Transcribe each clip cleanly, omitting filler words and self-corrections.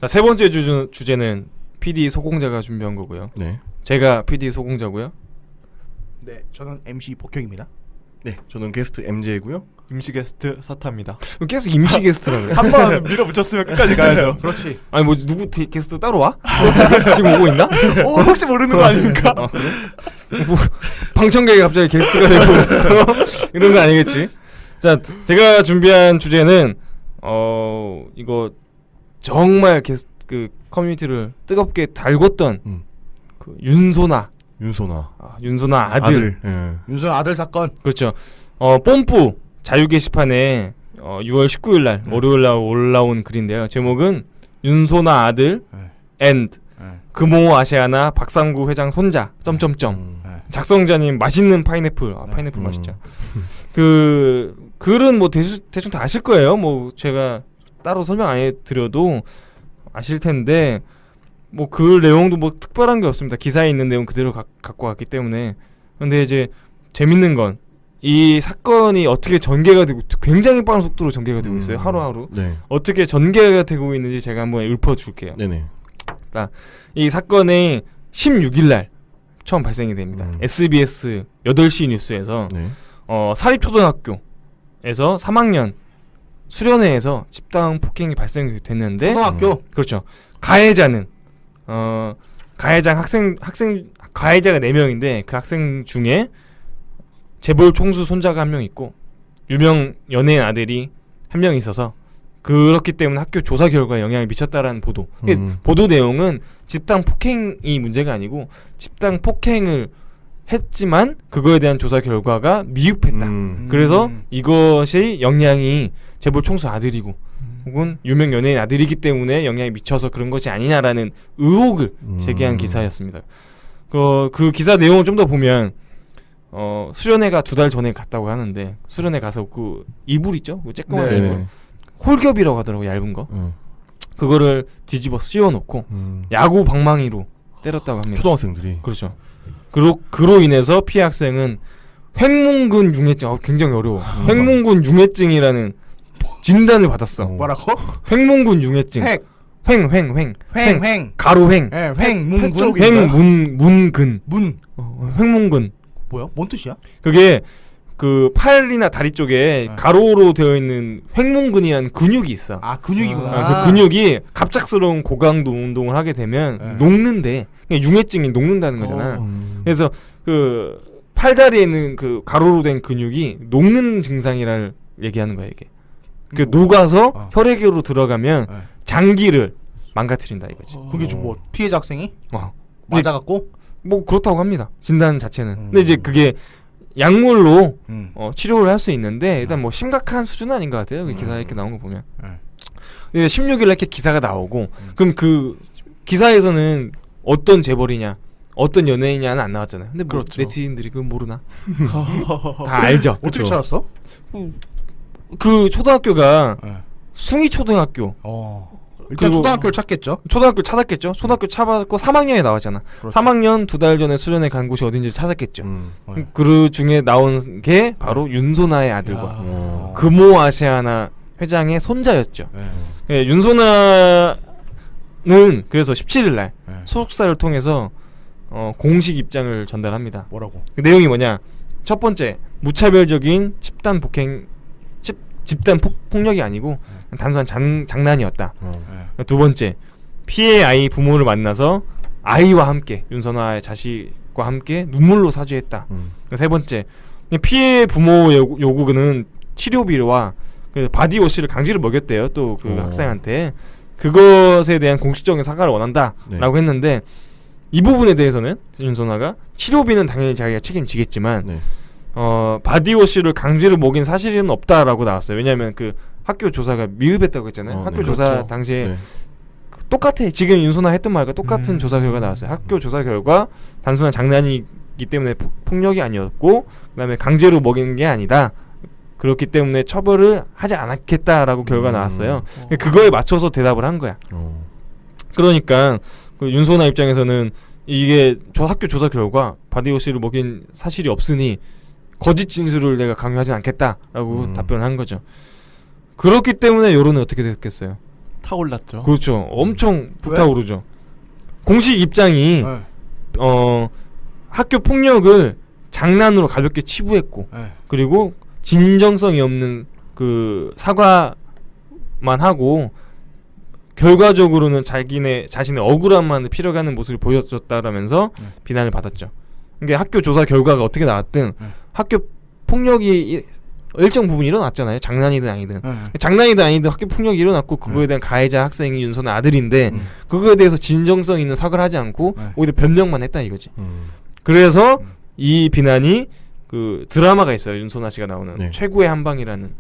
자, 세 번째 주제는 PD 소공자가 준비한 거고요. 네. 제가 PD 소공자고요. 네, 저는 MC 복형입니다. 네, 저는 게스트 MJ고요. 임시 게스트 사타입니다. 계속 임시 게스트라 그래. 한 번 밀어붙였으면 끝까지 가야죠. 그렇지. 아니 뭐 누구 게스트 따로 와? 지금 오고 있나? 혹시 모르는 거 아닙니까? 아, 그래? 뭐 방청객이 갑자기 게스트가 되고 이런 거 아니겠지? 자, 제가 준비한 주제는 이거 정말 그 커뮤니티를 뜨겁게 달궜던 그 윤소나 아들. 윤선 아들 사건. 그렇죠. 뽐뿌 자유 게시판에 6월 19일 날 월요일 날 올라온 글인데요. 제목은 윤소나 아들 and 금호 아시아나 박상구 회장 손자 점점점. 작성자님 맛있는 파인애플. 파인애플 맛있죠. 그 글은 뭐 대충 다 아실 거예요. 뭐 제가 따로 설명 안 해드려도 아실 텐데 뭐 그 내용도 뭐 특별한 게 없습니다. 기사에 있는 내용 그대로 갖고 왔기 때문에. 근데 이제 재밌는 건 이 사건이 어떻게 전개가 되고 굉장히 빠른 속도로 전개가 되고 있어요. 하루하루. 네. 어떻게 전개가 되고 있는지 제가 한번 읊어줄게요. 네네. 이 사건이 16일 날 처음 발생이 됩니다. SBS 8시 뉴스에서 네. 사립초등학교에서 3학년 수련회에서 집단 폭행이 발생이 됐는데 초등학교. 그렇죠. 가해자는 가해자가 4명인데 그 학생 중에 재벌 총수 손자가 한 명 있고 유명 연예인 아들이 한 명 있어서 그렇기 때문에 학교 조사 결과에 영향을 미쳤다라는 보도. 보도 내용은 집단 폭행이 문제가 아니고 집단 폭행을 했지만 그거에 대한 조사 결과가 미흡했다. 그래서 이것이 영향이 재벌 총수 아들이고 혹은 유명 연예인 아들이기 때문에 영향이 미쳐서 그런 것이 아니냐라는 의혹을 제기한 기사였습니다. 그 기사 내용을 좀 더 보면 수련회가 2달 전에 갔다고 하는데 수련회 가서 그 이불 있죠? 그 쬐끄만 네. 이불 홀겹이라고 하더라고. 얇은 거. 그거를 뒤집어 씌워놓고 야구 방망이로 때렸다고 합니다. 초등학생들이. 그렇죠. 그로 인해서 피해 학생은 횡문근 융해증. 굉장히 어려워. 횡문근 융해증이라는 진단을 받았어. 뭐라고? 횡문근 융해증. 횡. 가로 횡. 예, 횡문근. 횡문근. 문. 횡문근. 뭐야? 뭔 뜻이야? 그게 그 팔이나 다리 쪽에 가로로 되어 있는 횡문근이라는 근육이 있어. 아, 근육이구나. 그 근육이 갑작스러운 고강도 운동을 하게 되면 녹는데 그러니까 융해증이 녹는다는 거잖아. 그래서 그 팔다리에 있는 그 가로로 된 근육이 녹는 증상이라 얘기하는 거야 이게. 그 녹아서 혈액으로 들어가면 장기를 망가뜨린다 이거지. 그게 좀 뭐 피해자 학생이 어. 맞아갖고 뭐 그렇다고 합니다. 진단 자체는. 근데 이제 그게 약물로 치료를 할 수 있는데 일단 뭐 심각한 수준은 아닌 것 같아요. 그 기사에 이렇게 나온 거 보면. 근데 16일에 이렇게 기사가 나오고 그럼 그 기사에서는 어떤 재벌이냐 어떤 연예인이냐는 안 나왔잖아요. 근데 뭐 그렇죠. 네티즌들이 그건 모르나? 다 알죠. 어떻게 그쵸? 찾았어? 그 초등학교가 숭이초등학교. 일단 그리고 초등학교를 찾겠죠. 초등학교 찾았겠죠. 초등학교 찾았고 3학년에 나왔잖아. 그렇죠. 3학년 2달 전에 수련회 간 곳이 어딘지 찾았겠죠. 그 중에 나온 게 바로 윤소나의 아들과 금호 아시아나 회장의 손자였죠. 예, 윤소나는 그래서 17일 날 소속사를 통해서 공식 입장을 전달합니다. 뭐라고? 그 내용이 뭐냐? 첫 번째, 무차별적인 집단 폭력이 아니고 단순한 장난이었다. 두 번째, 피해 아이 부모를 만나서 아이와 함께 윤선아의 자식과 함께 눈물로 사죄했다. 세 번째, 피해 부모 요구는 치료비와 그 바디워시를 강제로 먹였대요. 또 그 학생한테 그것에 대한 공식적인 사과를 원한다라고 했는데 이 부분에 대해서는 윤선아가 치료비는 당연히 자기가 책임지겠지만 바디워시를 강제로 먹인 사실은 없다라고 나왔어요. 왜냐하면 그 학교 조사가 미흡했다고 했잖아요. 학교 조사 그렇죠. 당시에 똑같아. 지금 윤소나 했던 말과 똑같은 조사 결과 나왔어요. 학교 조사 결과 단순한 장난이기 때문에 폭력이 아니었고 그다음에 강제로 먹인 게 아니다. 그렇기 때문에 처벌을 하지 않았겠다라고 결과가 나왔어요. 그거에 맞춰서 대답을 한 거야. 그러니까 그 윤소나 입장에서는 이게 학교 조사 결과 바디워시를 먹인 사실이 없으니 거짓 진술을 내가 강요하진 않겠다라고 답변을 한 거죠. 그렇기 때문에 여론은 어떻게 됐겠어요? 타올랐죠. 그렇죠. 엄청 불타오르죠. 공식 입장이 네. 학교 폭력을 장난으로 가볍게 치부했고 네. 그리고 진정성이 없는 그 사과만 하고 결과적으로는 자신의 억울함만을 필요가는 모습을 보여줬다라면서 비난을 받았죠. 이게 학교 조사 결과가 어떻게 나왔든 학교 폭력이 일정 부분 일어났잖아요. 장난이든 아니든. 장난이든 아니든 학교 폭력이 일어났고 그거에 대한 가해자 학생이 윤소나 아들인데 그거에 대해서 진정성 있는 사과를 하지 않고 오히려 변명만 했다 이거지. 그래서 이 비난이 그 드라마가 있어요. 윤소나 씨가 나오는 네. 최고의 한방이라는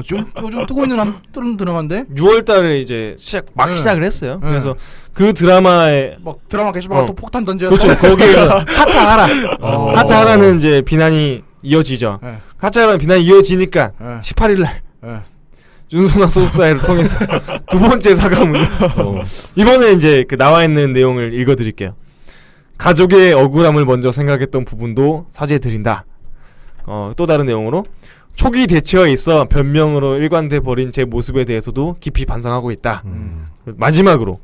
요즘 뜨고 있는 뜨는 드라마인데 6월달에 이제 네. 시작을 했어요. 네. 그래서 그 드라마에 막 드라마 게시판에 또 폭탄 던져. 그렇죠. 거기에서 하차하라는 이제 비난이 이어지죠. 네. 하차하라는 비난이 이어지니까 네. 18일날 네. 윤소나 소속사회를 통해서 두 번째 사과문. 이번에 이제 그 나와 있는 내용을 읽어드릴게요. 가족의 억울함을 먼저 생각했던 부분도 사죄드린다. 또 다른 내용으로 초기 대처에 있어 변명으로 일관돼 버린 제 모습에 대해서도 깊이 반성하고 있다. 마지막으로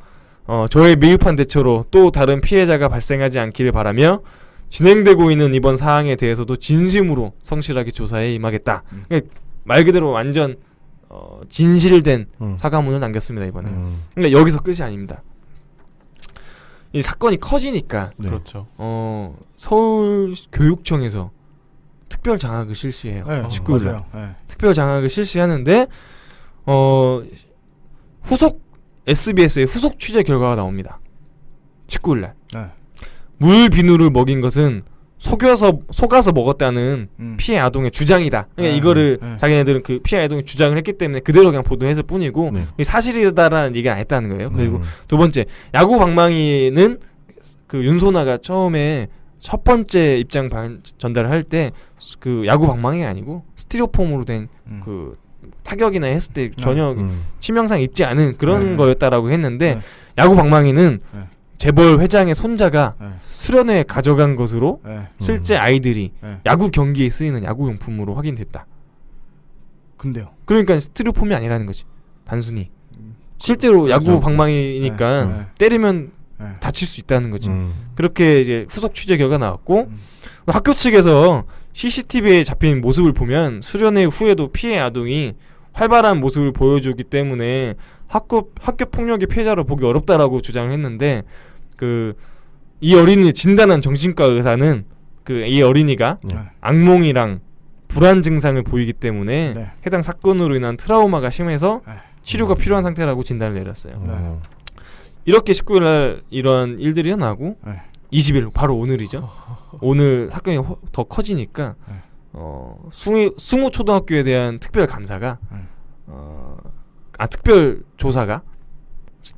저의 미흡한 대처로 또 다른 피해자가 발생하지 않기를 바라며 진행되고 있는 이번 사항에 대해서도 진심으로 성실하게 조사에 임하겠다. 그러니까 말 그대로 완전 진실된 사과문을 남겼습니다 이번에. 그러니까 여기서 끝이 아닙니다. 이 사건이 커지니까 네. 그렇죠. 서울교육청에서 특별 장학을 실시해요. 네. 19일 날. 맞아요. 네. 특별 장학을 실시하는데 후속 SBS의 후속 취재 결과가 나옵니다. 19일 날. 네. 물 비누를 먹인 것은 속아서 먹었다는 피해 아동의 주장이다. 그러니까 이거를 자기네들은 그 피해 아동의 주장을 했기 때문에 그대로 그냥 보도했을 뿐이고 네. 이게 사실이다라는 얘기는 안 했다는 거예요. 그리고 두 번째 야구 방망이는 그 윤소나가 처음에 첫 번째 입장 전달을 할 때 그 야구 방망이가 아니고 스티로폼으로 된 그 타격이나 했을 때 전혀 치명상 입지 않은 그런 거였다라고 했는데 야구 방망이는 재벌 회장의 손자가 수련회에 가져간 것으로 실제 아이들이 야구 경기에 쓰이는 야구용품으로 확인됐다. 근데요. 그러니까 스티로폼이 아니라는 거지. 단순히 실제로 야구 방망이니까 때리면 다칠 수 있다는 거지. 그렇게 이제 후속 취재 결과 나왔고 학교 측에서 CCTV에 잡힌 모습을 보면 수련회 후에도 피해 아동이 활발한 모습을 보여주기 때문에 학교 폭력의 피해자로 보기 어렵다라고 주장을 했는데 그 이 어린이 진단한 정신과 의사는 그 이 어린이가 악몽이랑 불안 증상을 보이기 때문에 해당 사건으로 인한 트라우마가 심해서 치료가 필요한 상태라고 진단을 내렸어요. 이렇게 19일날 이런 일들이 일어나고 20일 바로 오늘이죠. 오늘 사건이 더 커지니까 숭우 초등학교에 대한 특별 감사가 특별 조사가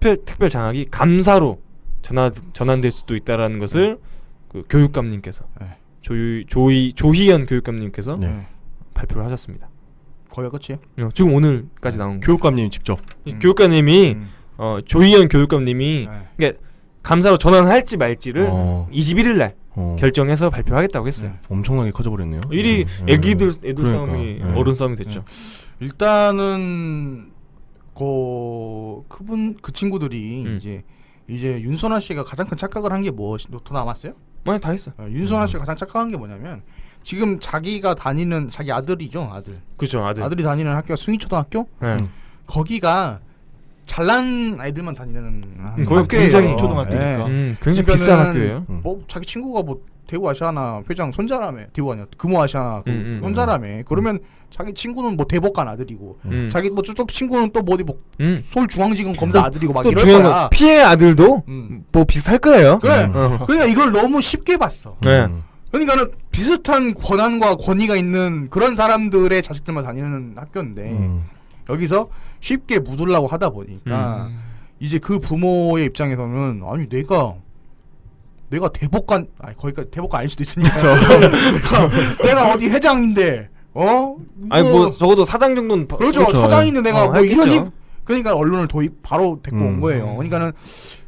특별 장학이 감사로 전환될 수도 있다라는 것을 그 교육감님께서 조희연 교육감님께서 발표를 하셨습니다. 거기가 끝이에요? 지금 오늘까지 나온 거. 교육감님이 직접. 교육감님이 조희연 교육감님이 그러니까 감사로 전환할지 말지를 21일 날 결정해서 발표하겠다고 했어요. 엄청나게 커져버렸네요. 일이 애들 싸움이 어른 싸움이 됐죠. 일단은 그 친구들이 이제 윤소나 씨가 가장 큰 착각을 한 게 더 남았어요? 많이 다 했어. 윤소나 씨가 가장 착각한 게 뭐냐면 지금 자기가 다니는 자기 아들이죠, 아들. 그렇죠, 아들이 다니는 학교가 숭이초등학교. 거기가 잘난 아이들만 다니는 거기 굉장히 초등학교니까. 굉장히 비싼 학교예요. 뭐 자기 친구가 뭐 대우 아시아나 회장 손자라며, 대우 아니야, 금호 아시아나 손자라며. 그러면 자기 친구는 뭐 대법관 아들이고, 자기 뭐 저쪽 친구는 또 뭐 서울중앙지검 검사 아들이고 막 이럴 중요한 거야. 건 피해 아들도 뭐 비슷할 거예요. 그래. 그러니까 이걸 너무 쉽게 봤어. 네. 그러니까는 비슷한 권한과 권위가 있는 그런 사람들의 자식들만 다니는 학교인데 여기서 쉽게 묻으려고 하다 보니까 이제 그 부모의 입장에서는 아니 내가 대법관 거기까지 대법관 아닐 수도 있으니까 내가 어디 회장인데 아니 뭐 적어도 사장 정도는 그렇죠. 사장인데 내가 뭐 했겠죠. 이런 그러니까 언론을 도입 바로 데리고 온 거예요. 그러니까는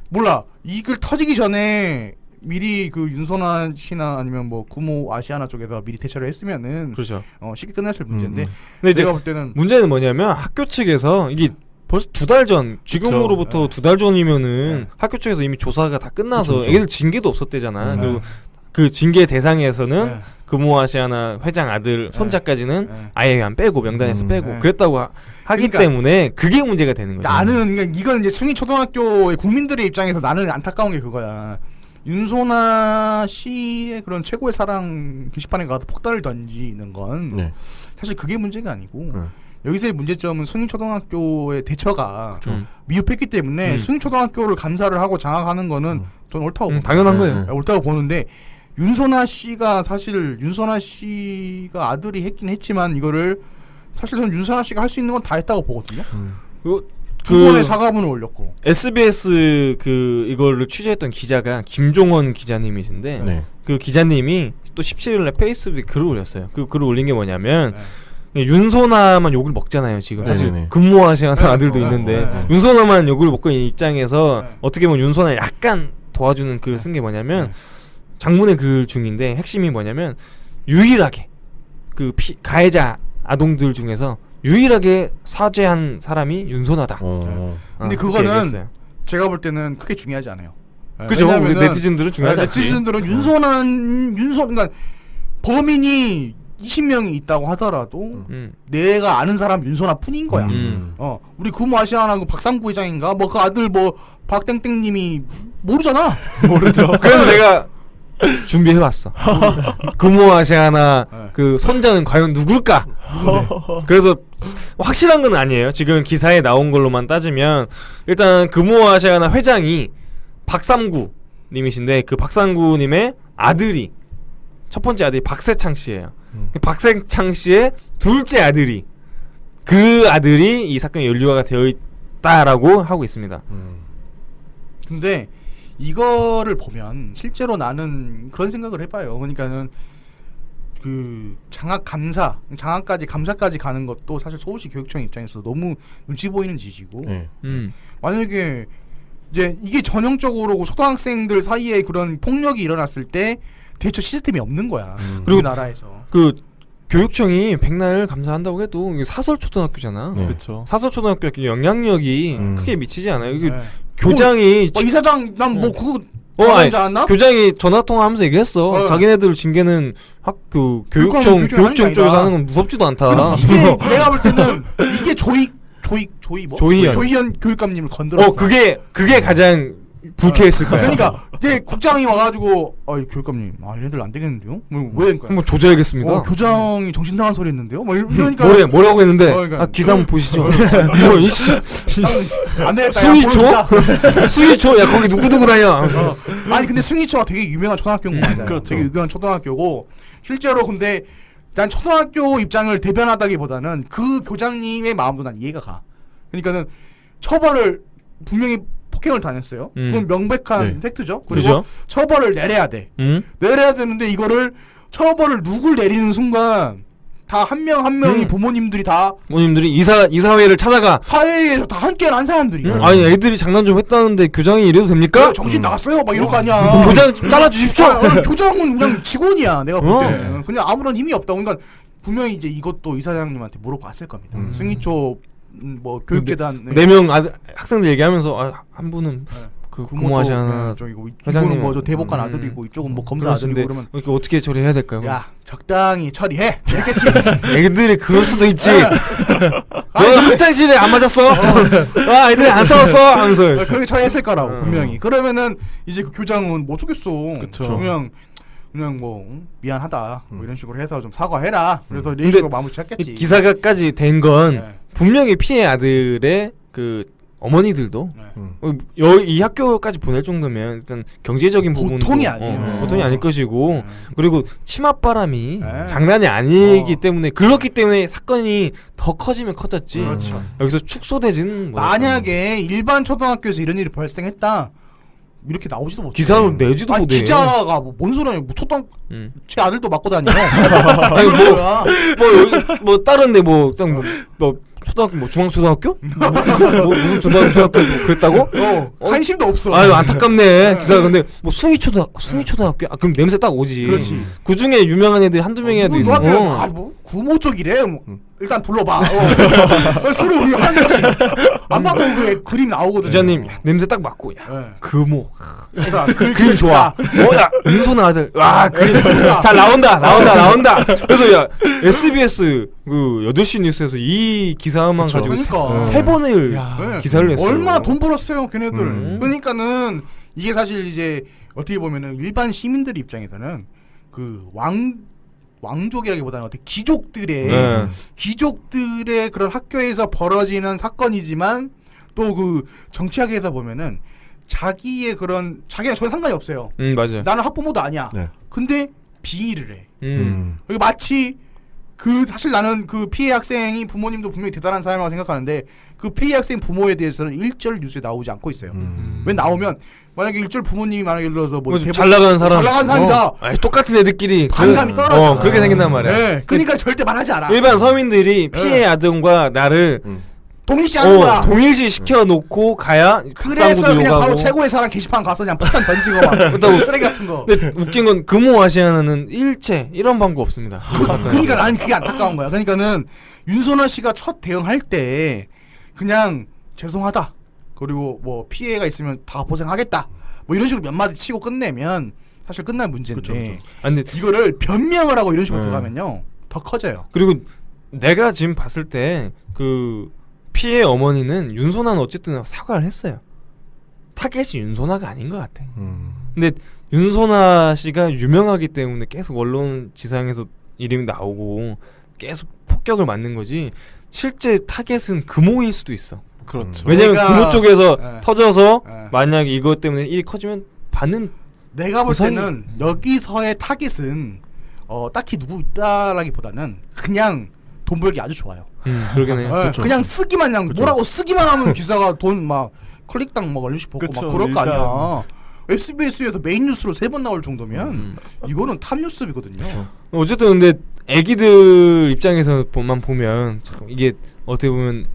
몰라 이걸 터지기 전에 미리 그 윤소나 씨나 아니면 뭐 구모 아시아나 쪽에서 미리 대처를 했으면은 그렇죠. 쉽게 끝났을 문제인데 근데 이제 내가 볼 때는 문제는 뭐냐면 학교 측에서 이게 벌써 2달 전, 지금으로부터 네. 2달 전이면은 네. 학교 쪽에서 이미 조사가 다 끝나서 그쵸. 애들 징계도 없었대잖아. 네. 그리고 그 징계 대상에서는 네. 금호아시아나 회장 아들 손자까지는 네. 아예 안 빼고 명단에서 빼고 네. 그랬다고 하기 그러니까 때문에 그게 문제가 되는 거죠. 나는 그러니까 이건 이제 숭인 초등학교의 국민들의 입장에서 나는 안타까운 게 그거야. 윤소나 씨의 그런 최고의 사랑 게시판에 가서 폭탄을 던지는 건 네. 사실 그게 문제가 아니고 네. 여기서의 문제점은 숭인초등학교의 대처가 미흡했기 때문에 음. 숭인초등학교를 감사를 하고 장악하는 거는 저는 옳다고 봅니다. 당연한 네, 거예요. 네. 옳다고 보는데 윤소나 씨가 사실 윤소나 씨가 아들이 했긴 했지만 이거를 사실 저는 윤소나 씨가 할 수 있는 건 다 했다고 보거든요. 그, 두 번의 사과문을 올렸고 SBS 그 이거를 취재했던 기자가 김종원 기자님이신데 네. 그 기자님이 또 17일날 페이스북에 글을 올렸어요. 그 글을 올린 게 뭐냐면 네. 윤소나만 욕을 먹잖아요. 지금 네, 사실 네, 네. 근무하시는 네, 아들도 네, 있는데 네, 네. 윤소나만 욕을 먹고 있는 입장에서 네. 어떻게 보면 윤소나 약간 도와주는 글을 쓴 게 뭐냐면 장문의 글 중인데 핵심이 뭐냐면 유일하게 그 가해자 아동들 중에서 유일하게 사죄한 사람이 윤소나다. 근데 그렇게 그거는 얘기했어요. 제가 볼 때는 크게 중요하지 않아요. 그죠? 우리 왜냐면은 네티즌들은 중요하지 않지. 네티즌들은 그러니까 범인이 20명이 있다고 하더라도 내가 아는 사람 윤소나 뿐인 거야. 우리 구모 아시아나 그 박상구 회장인가 뭐 그 아들 뭐 박땡땡님이 모르잖아. 모르죠. 그래서 내가 준비해왔어. 금호아시아나 네. 그 손자는 과연 누굴까? 그래서 확실한 건 아니에요. 지금 기사에 나온 걸로만 따지면 일단 금호아시아나 회장이 박삼구 님이신데 그 박삼구 님의 아들이 첫 번째 아들이 박세창 씨예요. 박세창 씨의 둘째 아들이 그 아들이 이 사건에 연루가 되어 있다라고 하고 있습니다. 근데 이거를 보면 실제로 나는 그런 생각을 해봐요. 그러니까는 그 장학까지 감사까지 가는 것도 사실 서울시 교육청 입장에서 너무 눈치 보이는 짓이고 네. 만약에 이제 이게 전형적으로 초등학생들 사이에 그런 폭력이 일어났을 때 대처 시스템이 없는 거야. 그리고 우리나라에서. 그 교육청이 백날 감사한다고 해도 이게 사설 초등학교잖아. 네. 그렇죠. 사설 초등학교 영향력이 음. 크게 미치지 않아요. 이게 네. 교장이 이사장 난 뭐 그거 아니, 말하지 않았나? 교장이 전화 통화하면서 얘기했어. 자기네들 징계는 학교 교육청 교육청이 하는 게 쪽에서 아니다. 하는 건 무섭지도 않다. 이게 내가 볼 때는 이게 조희현 교육감님을 건드렸어. 그게 가장 불쾌했을 거야. 그러니까 이제 국장이 와가지고 교육감님 얘네들 안 되겠는데요? 왜 되는 거야? 한번 조져야겠습니다. 교장이 정신 나간 소리 했는데요? 뭐 이러니까 뭐라고 했는데? 그러니까. 기사 한번 보시죠. 이런 이씨. 안 되겠다. 숭이초? 야, 숭이초? 야 거기 누구 다녀? 하면서. 아니 근데 숭이초가 되게 유명한 초등학교인 거 맞아요. 그렇죠. 되게 유명한 초등학교고 실제로 근데 난 초등학교 입장을 대변하다기보다는 그 교장님의 마음도 난 이해가 가. 그러니까는 처벌을 분명히 폭행을 당했어요. 그건 명백한 팩트죠. 그리고 그죠? 처벌을 내려야 돼. 내려야 되는데 이거를 처벌을 누굴 내리는 순간 다 한 명 한 명이 부모님들이 다 부모님들이 이사회를 찾아가. 사회에서 다 함께 한 사람들이. 아니 애들이 장난 좀 했다는데 교장이 이래도 됩니까? 정신 나갔어요. 막 이럴 거 아니야. 교장 잘라 주십시오. 교장은 그냥 직원이야. 내가 볼 때. 어. 그냥 아무런 힘이 없다. 그러니까 분명히 이제 이것도 이사장님한테 물어봤을 겁니다. 승희초 뭐 교육재단 4명 학생들 얘기하면서 한 분은 그 구모하시는 이거는 뭐저 대법관 아들이고 이쪽은 뭐 검사 아들이고 그러면 이렇게 어떻게 처리해야 될까요? 야 적당히 처리해. 이랬겠지. 애들이 그럴 수도 있지. 너 학창시절에 안 맞았어? 아 애들이 안 싸웠어? 하면서 그렇게 처리했을 거라고 분명히. 그러면은 이제 그 교장은 뭐 어쩌겠어. 그쵸. 그냥 뭐 미안하다 뭐 이런 식으로 해서 좀 사과해라. 그래서 이런 식으로 마무리 짓겠지. 기사가까지 된 건 네. 분명히 피해 아들의 그 어머니들도 이 학교까지 보낼 정도면 일단 경제적인 부분도 보통이 아니에요. 보통이 아닐 것이고 그리고 치맛바람이 네. 장난이 아니기 때문에 그렇기 때문에 사건이 더 커지면 커졌지. 그렇죠. 여기서 축소되지는 뭐 만약에 일반 초등학교에서 이런 일이 발생했다 이렇게 나오지도 못해. 기사로 내지도 아니, 못해. 기자가 뭐 뭔 소리야? 뭐 제 아들도 맞고 다녀. 아니 뭐야? 뭐 다른데 뭐 초등학교 뭐 중앙초등학교? 뭐 무슨 중앙초등학교에서 그랬다고? 관심도 없어. 아유 안타깝네 기사. 근데 뭐 숭이초등학교? 그럼 냄새 딱 오지. 그렇지. 그 중에 유명한 애들 한두 명이라도 있어. 뭐 구모 쪽이래. 뭐. 일단 불러봐. 술을 우리가 하는 거지. 안 봐도 그 그림 나오거든요. 기자님 냄새 딱 맡고 야 네. 금호 그러니까 그림 좋아. 뭐야 윤소나 아들 와 그림 그러니까. 잘 나온다. 그래서 야 SBS 그 8시 뉴스에서 이 기사만 그쵸. 가지고 그러니까. 세 번을 네. 기사를 냈어요. 얼마나 돈 벌었어요, 걔네들. 음. 그러니까는 이게 사실 이제 어떻게 보면은 일반 시민들 입장에서는 그 왕족이라기보다는 어떻게 네. 귀족들의 그런 학교에서 벌어지는 사건이지만 또 그 정치학에서 보면은 자기랑 전혀 상관이 없어요. 맞아요. 나는 학부모도 아니야. 네. 근데 비의를 해. 여기 마치 그 사실 나는 그 피해 학생이 부모님도 분명히 대단한 사람이라고 생각하는데 그 피해 학생 부모에 대해서는 일절 뉴스에 나오지 않고 있어요. 왜 나오면 만약에 일절 부모님이 만약에 예를 들어서 뭐 잘 나가는 사람, 잘 나가는 사람이다. 아니, 똑같은 애들끼리 반감이 떨어져. 그렇게 생긴단 말이야. 네, 그러니까 절대 말하지 않아. 일반 서민들이 피해 아들과 나를 동일시하는 거야. 동일시 시켜 놓고 가야 그래서 박상구도 그냥 욕하고. 바로 최고의 사람 게시판 가서 그냥 폭탄 던지고 막 그렇다고. 쓰레기 같은 거. 근데 웃긴 건 금호 아시아나는 일체 이런 방법 없습니다. 그러니까 나는 그게 안타까운 거야. 그러니까는 윤소나 씨가 첫 대응할 때 그냥 죄송하다. 그리고 뭐 피해가 있으면 다 보상하겠다. 뭐 이런 식으로 몇 마디 치고 끝내면 사실 끝날 문제인데 그쵸. 아, 근데 이거를 변명을 하고 이런 식으로 들어가면요 더 커져요. 그리고 내가 지금 봤을 때 그 피해 어머니는 윤소나는 어쨌든 사과를 했어요. 타겟이 윤소나가 아닌 것 같아. 근데 윤소나 씨가 유명하기 때문에 계속 언론 지상에서 이름이 나오고 계속 폭격을 맞는 거지. 실제 타겟은 금호일 수도 있어. 그렇죠. 왜냐면 내가- 금호 쪽에서 네. 터져서 네. 만약에 이것 때문에 일이 커지면 받는 내가 볼 보상이- 때는 여기서의 타깃은 딱히 누구 있다라기보다는 그냥 돈 벌기 아주 좋아요. 그러긴 해요. 네, 그냥 쓰기만 그냥 뭐라고 쓰기만 하면 기사가 돈 막 클릭당 막 얼마씩 받고 그쵸, 막 그럴 거 일단. 아니야. SBS에서 메인 뉴스로 3번 나올 정도면 이거는 탑 뉴스거든요. 어쨌든 근데 애기들 입장에서만 보면 참 이게 어떻게 보면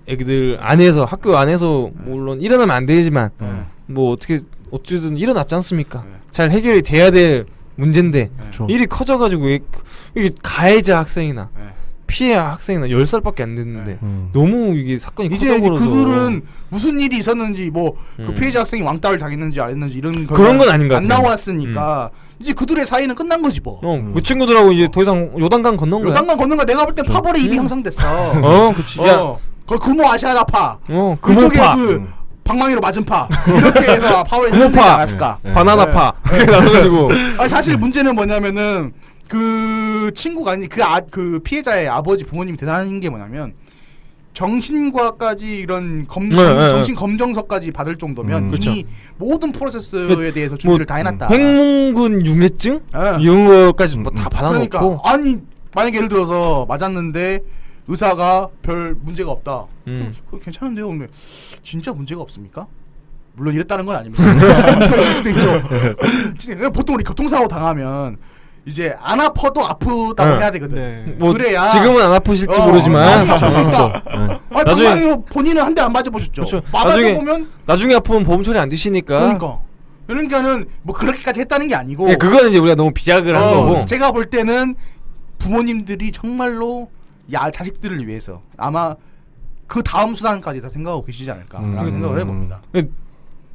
애기들 안에서 학교 안에서 물론 일어나면 안 되지만 뭐 어쨌든 일어났지 않습니까? 네. 잘 해결이 돼야 될 문제인데 그렇죠. 일이 커져가지고 이게 가해자 학생이나 네. 피해 학생이나 10살밖에 안 됐는데 너무 이게 사건이 이제 커져버려서 그들은 무슨 일이 있었는지 뭐 그 피해자 학생이 왕따를 당했는지 안 했는지 이런 그런 건 아닌 것 안 같아요. 나왔으니까 이제 그들의 사이는 끝난 거지 뭐. 그 친구들하고 이제 더 이상 요단강 건넌 거야. 요단강 건너가 내가 볼 땐 파벌의 입이 형성됐어. 그치. 야, 그 금호 아시아나 파. 금호파, 그쪽에 그 방망이로 맞은 파. 이렇게 해서 파벌이 형성되지 금호파, 않았을까? 바나나파 그렇게 나눠가지고 사실 문제는 뭐냐면은 그 친구가 아니 그 피해자의 아버지 부모님이 대단한 게 뭐냐면 정신과까지 이런 정신 검정서까지 받을 정도면 이미 모든 프로세스에 대해서 준비를 다 해놨다. 횡문근 융해증 예. 이런 거까지 뭐 다 받아놓고 그러니까 아니 만약에 예를 들어서 맞았는데 의사가 별 문제가 없다. 그거 괜찮은데요. 근데 진짜 문제가 없습니까? 물론 이랬다는 건 아닙니다. 문제가 있을 수도 있죠. 진짜 보통 우리 교통사고 당하면 이제 안 아파도 아프다고 해야 되거든. 네. 뭐 그래야 지금은 안 아프실지 많이 모르지만 아플 수 있다. 나중에- 나중에 본인은 한 대 안 맞아보셨죠? 그렇죠. 맞아보면 나중에 아프면 보험 처리 안 되시니까 그러니까는 뭐 그렇게까지 했다는 게 아니고 예, 그거는 이제 우리가 너무 비약을 한 거고 제가 볼 때는 부모님들이 정말로 자식들을 위해서 아마 그 다음 수단까지 다 생각하고 계시지 않을까라는 생각을 해봅니다.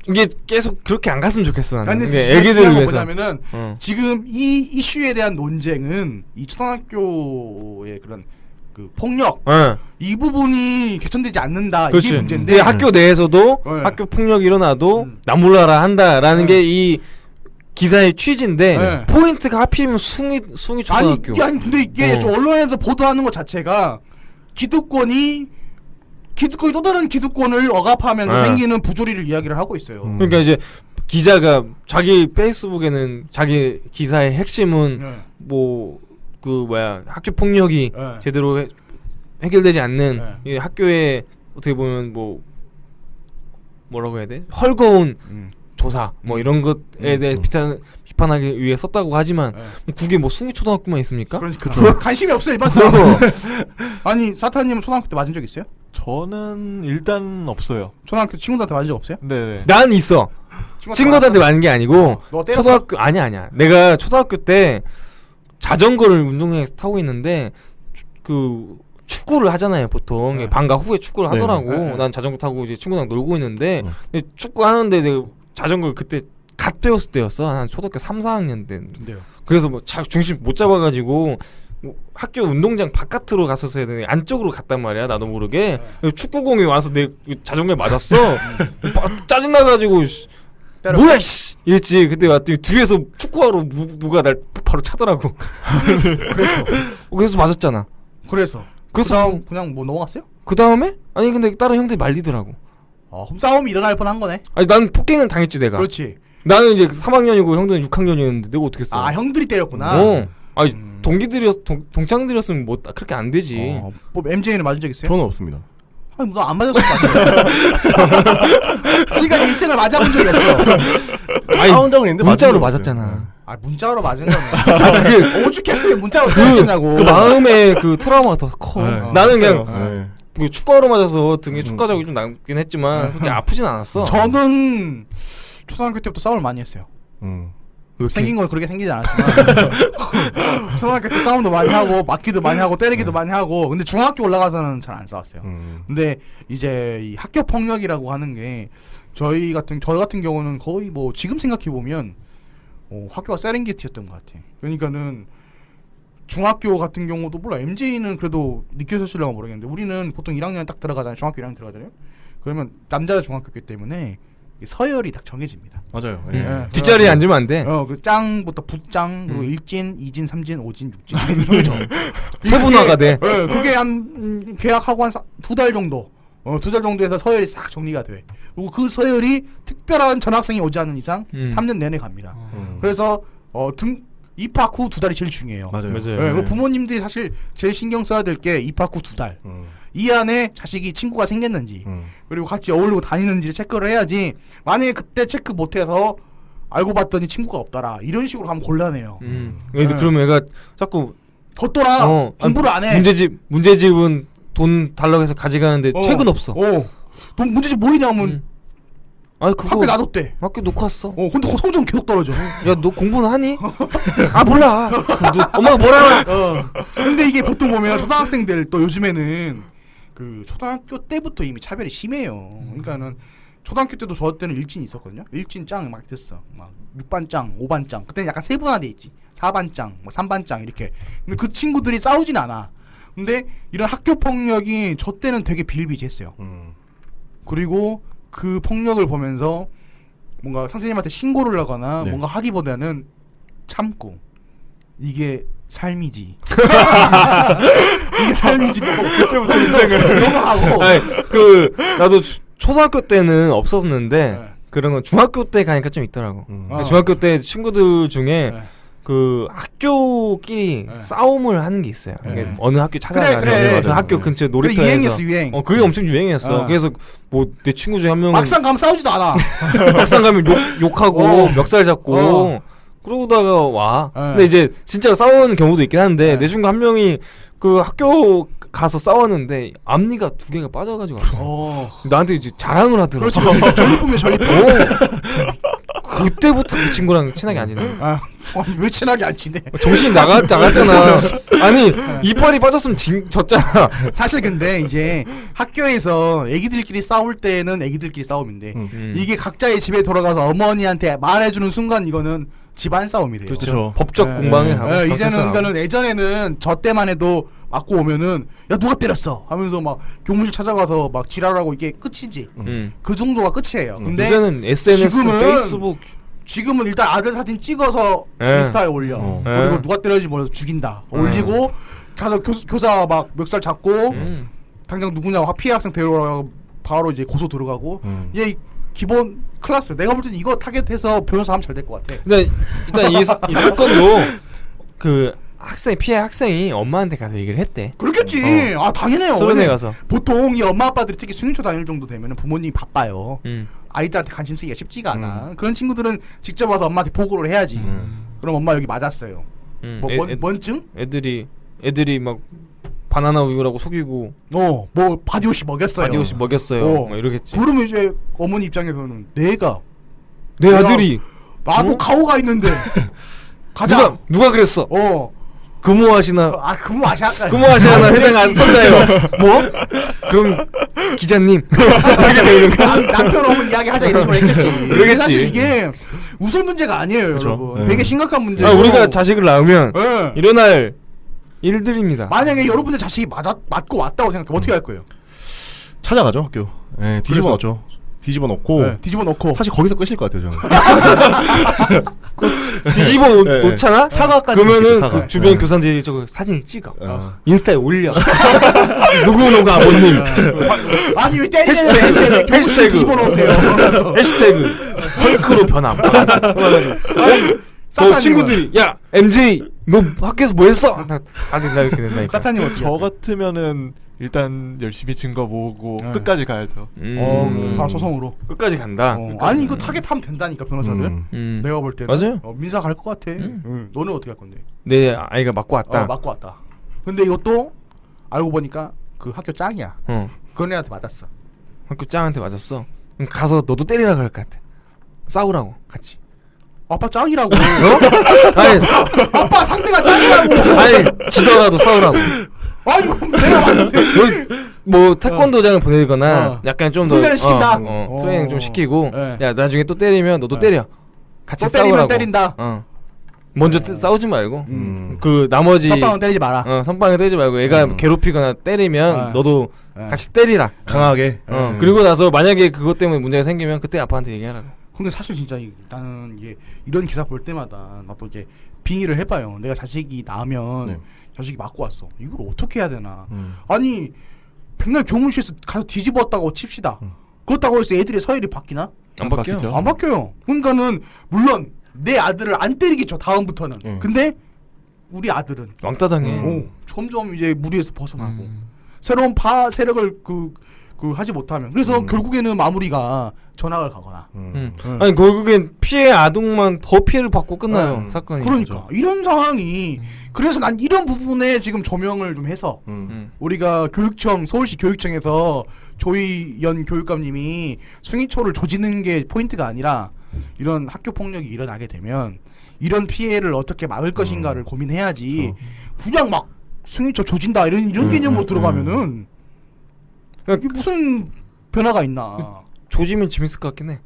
이게 계속 그렇게 안 갔으면 좋겠어 나는. 근데 이게 진짜 애기들 중요한 건 위해서. 뭐냐면은 지금 이 이슈에 대한 논쟁은 이 초등학교의 그런 그 폭력 이 부분이 개선되지 않는다 그렇지. 이게 문제인데 근데 학교 내에서도 네. 학교 폭력이 일어나도 나 몰라라 한다라는 게 이 기사의 취지인데 네. 포인트가 하필이면 숭이 초등학교. 아니 근데 이게 좀 언론에서 보도하는 것 자체가 기득권이 또 다른 기득권을 억압하면서 네. 생기는 부조리를 이야기를 하고 있어요. 그러니까 이제 기자가 자기 페이스북에는 자기 기사의 핵심은 네. 뭐 그 뭐야 학교 폭력이 네. 제대로 해결되지 않는 네. 이 학교에 어떻게 보면 뭐 뭐라고 해야 돼? 헐거운 조사 뭐 이런 것에 대해 비판하기 위해 썼다고 하지만 국에 뭐 숭이 초등학교만 있습니까? 그러니까 관심이 없어요 일반 사람. 아니 사타님은 초등학교 때 맞은 적 있어요? 저는 일단 없어요. 초등학교 친구들한테 맞은 적 없어요? 네. 난 있어. 친구들한테 맞는 게 아니고 너 때렸어? 초등학교 아니야. 내가 초등학교 때 자전거를 운동장에서 타고 있는데 그 축구를 하잖아요 보통. 네. 방과 후에 축구를 네. 하더라고. 네. 난 자전거 타고 이제 친구랑 놀고 있는데 근데 축구 하는데 내가 자전거를 그때 갓 배웠을 때였어. 한 초등학교 3, 4학년 때. 근데요. 그래서 뭐 중심 못 잡아가지고 뭐 학교 운동장 바깥으로 갔었어야 되는데 안쪽으로 갔단 말이야 나도 모르게. 축구공이 와서 내 자전거에 맞았어. 짜증 나가지고 뭐야 씨 이랬지. 그때 왔더니 뒤에서 축구하러 누가 날 바로 차더라고. 그래서 맞았잖아. 그래서 그래서 그냥 뭐 넘어갔어요? 그 다음에 아니 근데 다른 형들이 말리더라고. 싸움이 일어날 뻔한 거네. 아니 난 폭행은 당했지 내가. 그렇지. 나는 이제 3학년이고 형들은 6학년이었는데 내가 어떻게 써? 아 형들이 때렸구나. 아니 동창들이었으면 뭐 그렇게 안 되지. 뭐 MJ는 맞은 적 있어요? 저는 없습니다. 아니 너 안 맞았을 것 같아. 지금까지 일생을 맞아본 적이 없죠. 아니 싸운 적은 있는데 문자로 맞은 적은 맞았잖아. 아 문자로 맞은 거는. 그게 오죽했으면 문자로 때렸냐고. 그 마음의 그 트라우마가 더 커. 네. 나는 있어요. 그냥 그 축구하러 맞아서 등에 축가자국이 좀 남긴 했지만 그렇게 아프진 않았어. 저는 초등학교 때부터 싸움을 많이 했어요. 이렇게. 생긴 건 그렇게 생기지 않았지만 초등학교 때 싸움도 많이 하고 맞기도 많이 하고 때리기도 많이 하고. 근데 중학교 올라가서는 잘 안 싸웠어요. 근데 이제 이 학교 폭력이라고 하는 게 저 같은 경우는 거의 뭐 지금 생각해 보면 학교가 세렝게티였던 것 같아. 그러니까는 중학교 같은 경우도 몰라 MJ는 그래도 느껴졌을려나 모르겠는데 우리는 보통 1학년 딱 들어가잖아요. 중학교 1학년 들어가잖아요. 그러면 남자 중학교였기 때문에 서열이 딱 정해집니다. 맞아요. 뒷자리에 앉으면 안 돼. 그 짱부터 부짱 그리고 1진, 2진, 3진, 5진, 6진 이렇게 정해져. 세분화가 돼. 그게 한 계약하고 한 2달 정도. 2달 정도에서 서열이 싹 정리가 돼. 그리고 그 서열이 특별한 전학생이 오지 않는 이상 3년 내내 갑니다. 그래서 입학 후 2달이 제일 중요해요. 맞아요. 그 부모님들이 사실 제일 신경 써야 될 게 입학 후 2달. 이 안에 자식이 친구가 생겼는지 그리고 같이 어울리고 다니는지 체크를 해야지. 만약에 그때 체크 못해서 알고 봤더니 친구가 없더라 이런 식으로 가면 곤란해요. 그러면 애가 자꾸 겉돌아 공부를 안 해. 문제집은 돈 달라고 해서 가져가는데 책은 없어. 돈 문제집 뭐이냐 하면 아니 그거 학교 놔뒀대. 학교 놓고 왔어. 근데 성적은 계속 떨어져. 야 너 공부는 하니? 아 몰라. 엄마가 뭐라. 근데 이게 보통 보면 초등학생들 또 요즘에는 그 초등학교 때부터 이미 차별이 심해요. 그러니까는 초등학교 때도 저 때는 일진이 있었거든요. 일진 짱 막 됐어. 막 6반 짱, 5반 짱. 그때는 약간 세분화돼 있지. 4반 짱, 뭐 3반 짱 이렇게. 근데 그 친구들이 싸우진 않아. 근데 이런 학교 폭력이 저 때는 되게 비일비재했어요. 그리고 그 폭력을 보면서 뭔가 선생님한테 신고를 하거나 뭔가 하기보다는 참고 이게 삶이지. 이게 삶이지. 그때부터 인생을 넘어가고. 그 나도 초등학교 때는 없었는데 그런 건 중학교 때 가니까 좀 있더라고. 중학교 때 친구들 중에 그 학교끼리 싸움을 하는 게 있어요. 어느 학교 찾아가서 그래. 그 학교 근처 놀이터에서 유행이었어 유행. 그게 엄청 유행이었어. 그래서 뭐 내 친구 중에 한 명은 막상 가면 싸우지도 않아. 막상 가면 욕하고 멱살 잡고 그러다가 와. 근데 이제 진짜 싸우는 경우도 있긴 한데 내 친구 한 명이 그 학교 가서 싸웠는데 앞니가 2개가 빠져가지고 왔어. 나한테 이제 자랑을 하더라고. 그렇지. 전리품이야 전리품. 그때부터 그 친구랑 친하게 안 지내. 왜 친하게 안 지내? 정신이 나갔잖아. 아니 이빨이 빠졌으면 졌잖아. 사실 근데 이제 학교에서 애기들끼리 싸울 때는 애기들끼리 싸움인데 이게 각자의 집에 돌아가서 어머니한테 말해주는 순간 이거는 집안 싸움이 돼요. 그렇죠. 법적 공방을 하고 이제는 그러니까는 예전에는 저 때만 해도 맞고 오면은 야 누가 때렸어 하면서 막 교무실 찾아가서 막 지랄하고 이게 끝이지. 그 정도가 끝이에요. 근데 요새는 SNS, 페이스북 지금은 일단 아들 사진 찍어서 인스타에 올려. 그리고 누가 때려지 몰라서 죽인다. 올리고 가서 교사 막 멱살 잡고 당장 누구냐고 피해 학생 데려오라고 바로 이제 고소 들어가고. 얘 기본 클래스. 내가 볼 때는 이거 타겟해서 변호사 하면 잘 될 것 같아. 근데 일단 이 사건도 그 피해 학생이 엄마한테 가서 얘기를 했대. 그렇겠지. 당연해요. 서른에 가서. 보통 이 엄마 아빠들이 특히 승용차 다닐 정도 되면은 부모님이 바빠요. 아이들한테 관심 쓰기가 쉽지가 않아. 그런 친구들은 직접 와서 엄마한테 보고를 해야지. 그럼 엄마 여기 맞았어요. 뭔 증? 애들이 막 바나나 우유라고 속이고 뭐 바디워시 먹였어요. 뭐 이러겠지. 그러면 이제 어머니 입장에서는 내 아들이 나도 가오가 있는데 가자. 누가 그랬어? 근무하시나 근무하시나 회장 안 선자예요. 뭐? 그럼 기자님 이렇게 되는 거. 남편 오면 이야기하자 이런 식으로 했겠지. 그러겠지. 사실 이게 웃을 문제가 아니에요, 그쵸. 여러분. 네. 되게 심각한 문제고. 아, 우리가 자식을 낳으면 네. 일어날 일들입니다. 만약에 여러분들 자식이 맞고 왔다고 생각해 어떻게 할 거예요? 찾아가죠 학교. 네, 뒤집어 넣죠. 뒤집어 넣고 네, 뒤집어 놓고 사실 거기서 끝일 것 같아요 저는. 뒤집어 네. 놓잖아. 사과까지 그러면은 사과. 그 주변 네. 교사들이 저거 사진 찍어. 어. 인스타에 올려. 누구 아버님. 아니 왜 때리는데 왜 해시태그. 뒤집어 놓으세요? 해시태그 헐크로 변함. 너 사탄이 친구들이 야 MJ 너 학교에서 뭐 했어? 다들 나 이렇게 된다니까. 사탄님 어떻게? 저 같으면은 일단 열심히 증거 모으고 네. 끝까지 가야죠. 바로 소송으로. 끝까지 간다. 아니 이거 타겟하면 된다니까 변호사들. 내가 볼 때는 맞아요. 민사 갈 것 같아. 너는 어떻게 할 건데? 내 아이가 맞고 왔다. 맞고 왔다. 근데 이것도 알고 보니까 그 학교 짱이야. 그런 애한테 맞았어. 학교 짱한테 맞았어. 그럼 가서 너도 때리라 그럴 것 같아. 싸우라고 같이. 아빠 짱이라고. 아니 아빠 상대가 짱이라고. 아니 지더라도 싸우라고. 아니 내가 맞는데. 뭐 태권도장을 보내거나 약간 좀 더 훈련을 시킨다? 트레이닝 좀 시키고 네. 야 나중에 또 때리면 너도 때려. 같이 또 때리면 싸우라고. 때린다. 먼저 싸우지 말고 그 나머지 선빵은 때리지 마라. 선빵에 때리지 말고 애가 괴롭히거나 때리면 너도 같이 때리라. 강하게. 그리고 나서 만약에 그것 때문에 문제가 생기면 그때 아빠한테 얘기하라고. 근데 사실 진짜 나는 이게 이런 기사 볼 때마다 나도 이제 빙의를 해봐요. 내가 자식이 낳으면 네. 자식이 맞고 왔어. 이걸 어떻게 해야 되나? 아니 백날 교무실에서 가서 뒤집었다고 칩시다. 그렇다고 해서 애들의 서열이 바뀌나? 안 바뀌어. 바뀌죠. 안 바뀌어요. 그러니까는 물론 내 아들을 안 때리겠죠 다음부터는. 근데 우리 아들은 왕따당해. 점점 이제 무리에서 벗어나고 새로운 세력을 하지 못하면 그래서 결국에는 마무리가 전학을 가거나. 아니 결국엔 피해 아동만 더 피해를 받고 끝나요 사건이. 그러니까 이런 상황이 그래서 난 이런 부분에 지금 조명을 좀 해서 우리가 교육청 서울시 교육청에서 조희연 교육감님이 승희초를 조지는 게 포인트가 아니라 이런 학교 폭력이 일어나게 되면 이런 피해를 어떻게 막을 것인가를 고민해야지. 그냥 막 승희초 조진다 이런 개념으로 들어가면은 이게 무슨 변화가 있나. 조지면 재밌을 것 같긴 해.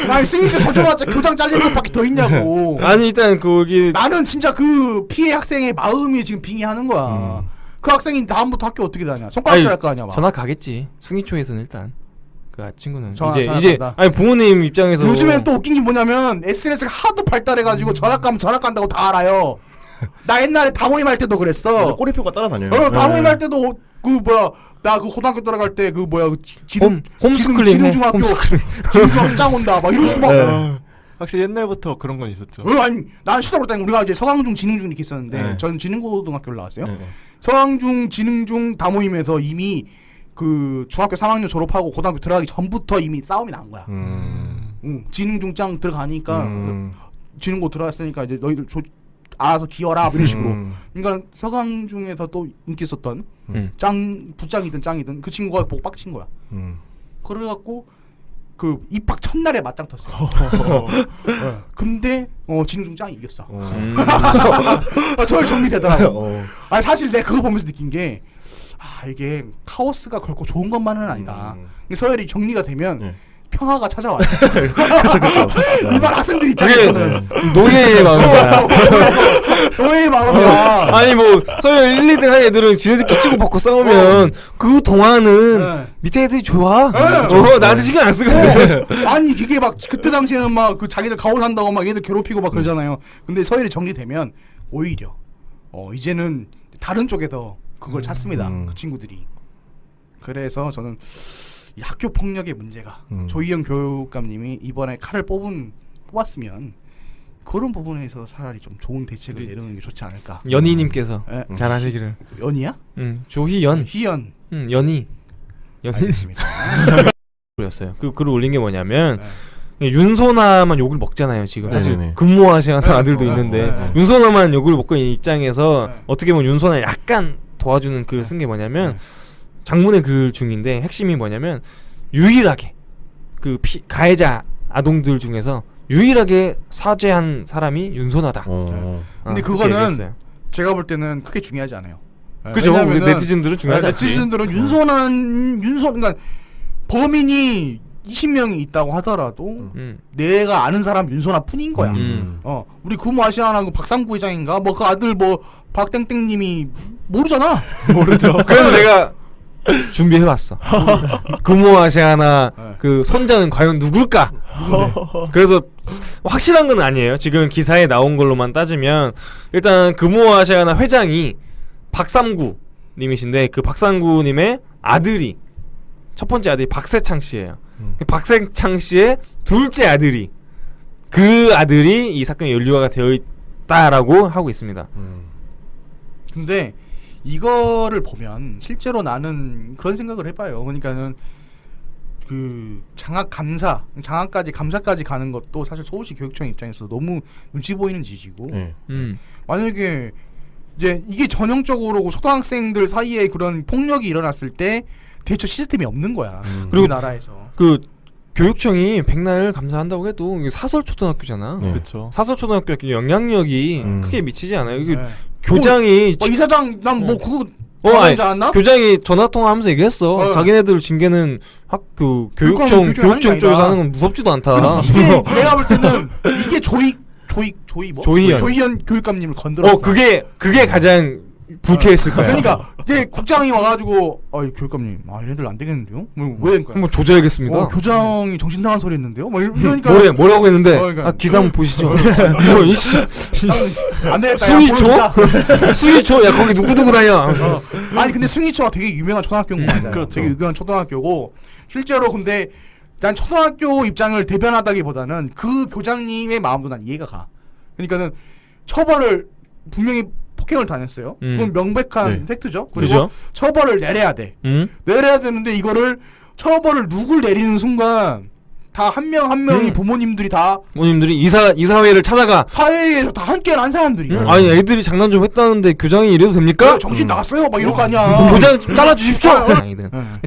아니 승희초 조져봤자 교장 잘리는 것밖에 더 있냐고. 아니 일단 거기 나는 진짜 그 피해 학생의 마음이 지금 빙의하는 거야. 그 학생이 다음부터 학교 어떻게 다냐? 손가락질 할 거 아니야. 막. 전학 가겠지. 승희초에서는 일단 그 친구는 전학 이제 간다. 아니 부모님 입장에서 요즘엔 또 웃긴 게 뭐냐면 SNS가 하도 발달해가지고 전학 가면 전학 간다고 다 알아요. 나 옛날에 당호임 할 때도 그랬어. 꼬리표가 따라다녀요. 당호임 할 때도 나 그 고등학교 돌아갈 때 홈스쿨링 지능중학교 지능중학교 짱 온다 막 이런 식으로 막. 확실히 옛날부터 그런 건 있었죠. 아니 난 시작을 때 우리가 이제 서강중 지능중 이렇게 있었는데 전 지능고등학교를 나왔어요. 서강중 지능중 다모임에서 이미 그 중학교 3학년 졸업하고 고등학교 들어가기 전부터 이미 싸움이 난 거야. 지능중 짱 들어가니까 지능고 들어갔으니까 이제 너희들 알아서 기어라 이런 식으로. 그러니까 서강중에서 또 인기 있었던 부짱이든 짱이든 그 친구가 보고 빡친 거야. 그래갖고 그 입학 첫날에 맞짱 텄어. 근데 진웅중 짱이 이겼어. 저를 정리되더라고. 아니 사실 내가 그거 보면서 느낀 게 이게 카오스가 결코 좋은 것만은 아니다. 서열이 정리가 되면 평화가 찾아와요. 일반 학생들 입장에서는 노예의 마음이야. 노예의 마음이야. 아니 뭐 서열 1, 2등 한 애들은 지네들끼리 치고받고 싸우면 그 동안은 밑에 애들이 좋아. 나한테 신경 안 쓰거든. 아니 이게 막 그때 당시에는 막 그 자기들 가오 산다고 막 얘들 괴롭히고 막 그러잖아요. 근데 서열이 정리되면 오히려 이제는 다른 쪽에서 그걸 찾습니다. 그 친구들이. 그래서 저는 이 학교 폭력의 문제가 조희영 교육감님이 이번에 칼을 뽑았으면 그런 부분에서 차라리 좀 좋은 대책을 내놓는 게 좋지 않을까. 연희님께서 잘 하시기를. 연희야? 조희연. 희연. 연희. 알겠습니다. 였어요. 그 글을 올린 게 뭐냐면 윤소나만 욕을 먹잖아요 지금. 사실 네네네. 근무하시는 아들도 있는데 윤소나만 욕을 먹고 있는 입장에서 어떻게 보면 윤소나 약간 도와주는 글을 쓴 게 뭐냐면 장문의 글 중인데 핵심이 뭐냐면 유일하게 그 가해자 아동들 중에서 유일하게 사죄한 사람이 윤소나다. 근데 그렇게 그거는 얘기했어요. 제가 볼 때는 크게 중요하지 않아요. 그죠? 우리 왜냐면은 네티즌들은 중요하지 않지. 네티즌들은 그러니까 범인이 20명이 있다고 하더라도 내가 아는 사람 윤소나 뿐인 거야. 우리 구모 아시아나 그 박상구 회장인가 뭐 그 아들 뭐 박땡땡님이 모르잖아. 모르죠. 그래서 내가 준비해왔어. 금호아시아나 그 손자는 과연 누굴까? 그래서 확실한 건 아니에요. 지금 기사에 나온 걸로만 따지면 일단 금호아시아나 회장이 박삼구 님이신데 그 박삼구 님의 아들이 첫 번째 아들이 박세창 씨예요. 박세창 씨의 둘째 아들이 그 아들이 이 사건의 연루가 되어 있다라고 하고 있습니다. 근데 이거를 보면 실제로 나는 그런 생각을 해봐요. 그러니까는 그 장학까지 감사까지 가는 것도 사실 서울시 교육청 입장에서 너무 눈치 보이는 짓이고 만약에 이제 이게 전형적으로 초등학생들 사이에 그런 폭력이 일어났을 때 대처 시스템이 없는 거야. 그리고 우리나라에서 그 교육청이 백날 감사한다고 해도 이게 사설 초등학교잖아. 그렇죠. 사설 초등학교 학력이 크게 미치지 않아요. 이게 네. 교장이 이사장 난 뭐 그거 아니, 하지 않았나? 교장이 전화 통화하면서 얘기했어. 자기네들 징계는 학교 교육청 쪽에서 하는 건 무섭지도 않다. 이게 내가 볼 때는 이게 조희연 교육감님을 건드렸어. 그게 가장 불쾌했을 거야. 그러니까 이제 국장이 와가지고 교육감님 얘네들 안 되겠는데요? 왜 된 거야? 한번 조져야겠습니다. 교장이 정신 나간 소리 했는데요? 뭐 이러니까 뭐라고 했는데? 그러니까. 기사 한번 보시죠. 이런 이씨. 안 되겠다. 수위초? 야 거기 누구 다녀? 하면서. 아니 근데 숭이초가 되게 유명한 초등학교인 거 맞아요. 그렇죠. 되게 유명한 초등학교고 실제로 근데 난 초등학교 입장을 대변하다기보다는 그 교장님의 마음도 난 이해가 가. 그러니까는 처벌을 분명히 폭행을 당했어요. 그건 명백한 팩트죠. 그리고 그죠? 처벌을 내려야 돼. 내려야 되는데 이거를 처벌을 누굴 내리는 순간 다 한 명 한 명이 부모님들이 다 부모님들이 이사회를 찾아가. 사회에서 다 함께 한 사람들이. 아니 애들이 장난 좀 했다는데 교장이 이래도 됩니까? 정신 나갔어요. 막 이럴 거 아니야. 교장 잘라주십시오.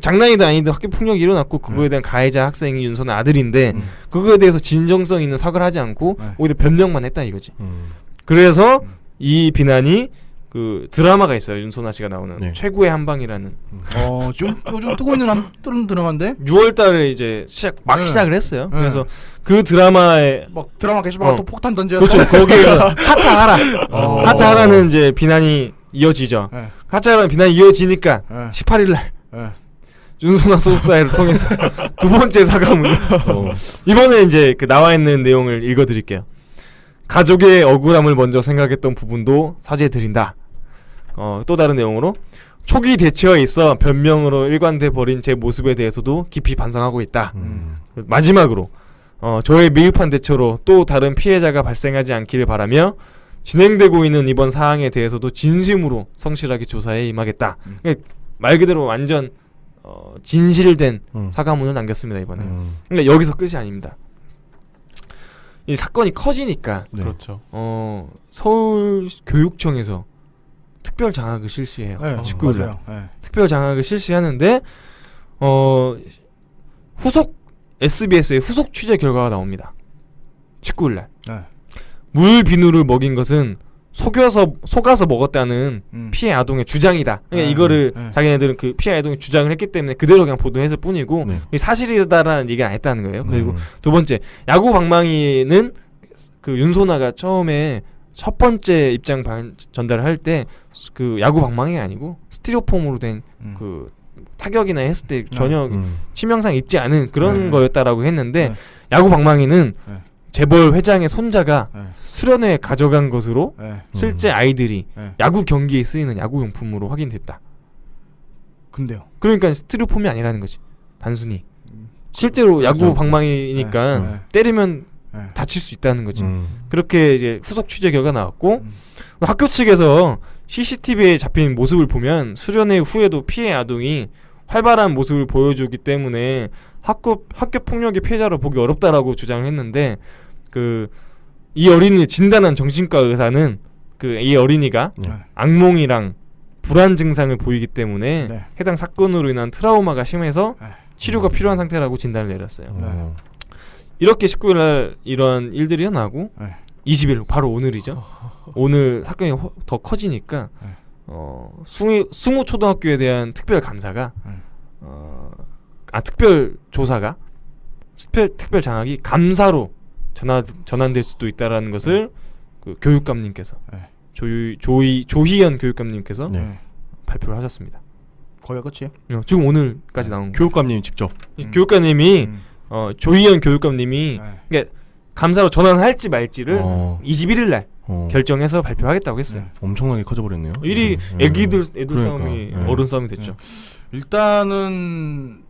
장난이든 아니든 학교 폭력이 일어났고 그거에 대한 가해자 학생이 윤선의 아들인데 그거에 대해서 진정성 있는 사과를 하지 않고 오히려 변명만 했다 이거지. 그래서 이 비난이 그 드라마가 있어요. 윤소나 씨가 나오는 최고의 한방이라는. 요즘 뜨고 있는 드라마인데 6월달에 이제 시작을 했어요. 그래서 그 드라마에 막 드라마 게시판에 또 폭탄 던져. 그렇죠. 거기에서 하차하라는 이제 비난이 이어지죠. 하차하라는 비난이 이어지니까 18일날 윤소나 소속사회를 통해서 두 번째 사과문. 이번에 이제 그 나와 있는 내용을 읽어드릴게요. 가족의 억울함을 먼저 생각했던 부분도 사죄드린다. 또 다른 내용으로 초기 대처에 있어 변명으로 일관돼 버린 제 모습에 대해서도 깊이 반성하고 있다. 마지막으로 저의 미흡한 대처로 또 다른 피해자가 발생하지 않기를 바라며 진행되고 있는 이번 사항에 대해서도 진심으로 성실하게 조사에 임하겠다. 그러니까 말 그대로 완전 진실된 사과문을 남겼습니다 이번에. 그러니까 여기서 끝이 아닙니다. 이 사건이 커지니까 그렇죠. 서울 교육청에서 특별 장학을 실시해요. 19일날 특별 장학을 실시하는데 SBS의 후속 취재 결과가 나옵니다. 19일날 물 비누를 먹인 것은 속아서 먹었다는 피해 아동의 주장이다. 그러니까 이거를 자기네들은 그 피해 아동의 주장을 했기 때문에 그대로 그냥 보도했을 뿐이고 사실이다라는 얘기는 안 했다는 거예요. 그리고 두 번째 야구 방망이는 그 윤소나가 처음에 첫 번째 입장 전달을 할 때 그 야구 방망이가 아니고 스티로폼으로 된 그 타격이나 했을 때 전혀 치명상 입지 않은 그런 거였다라고 했는데 야구 방망이는 재벌 회장의 손자가 수련회에 가져간 것으로 실제 아이들이 야구 경기에 쓰이는 야구용품으로 확인됐다. 근데요. 그러니까 스티로폼이 아니라는 거지. 단순히 실제로 야구 방망이니까 때리면 다칠 수 있다는 거지. 그렇게 이제 후속 취재 결과 나왔고 학교 측에서 CCTV에 잡힌 모습을 보면 수련회 후에도 피해 아동이 활발한 모습을 보여주기 때문에 학교 폭력의 피해자로 보기 어렵다라고 주장을 했는데 그 이 어린이를 진단한 정신과 의사는 그 이 어린이가 악몽이랑 불안 증상을 보이기 때문에 해당 사건으로 인한 트라우마가 심해서 치료가 필요한 상태라고 진단을 내렸어요. 이렇게 19일 날 이런 일들이 일어나고 네. 20일 바로 오늘이죠. 오늘 사건이 더 커지니까 네. 승우 초등학교에 대한 특별 감사가 네. 특별 조사가 특별 장학이 감사로 전환될 수도 있다라는 것을 그 교육감님께서 네. 조희연 교육감님께서 네. 발표를 하셨습니다. 거기가 끝이에요. 지금 오늘까지 나온 거. 교육감님 직접. 교육감님이 조희연 교육감님이 네. 그러니까 감사로 전환할지 말지를 21일 날 어. 결정해서 발표하겠다고 했어요. 네. 엄청나게 커져버렸네요. 일이 애들 싸움이 그러니까. 어른 싸움이 됐죠. 일단은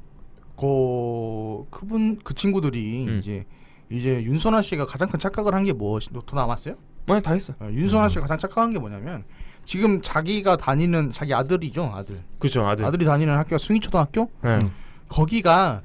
그 친구들이 이제 윤선아 씨가 가장 큰 착각을 한 게 더 남았어요? 많이 다 했어. 윤선아 씨가 가장 착각한 게 뭐냐면 지금 자기가 다니는 자기 아들이죠, 아들. 그죠, 아들. 아들이 다니는 학교가 숭이초등학교? 네. 거기가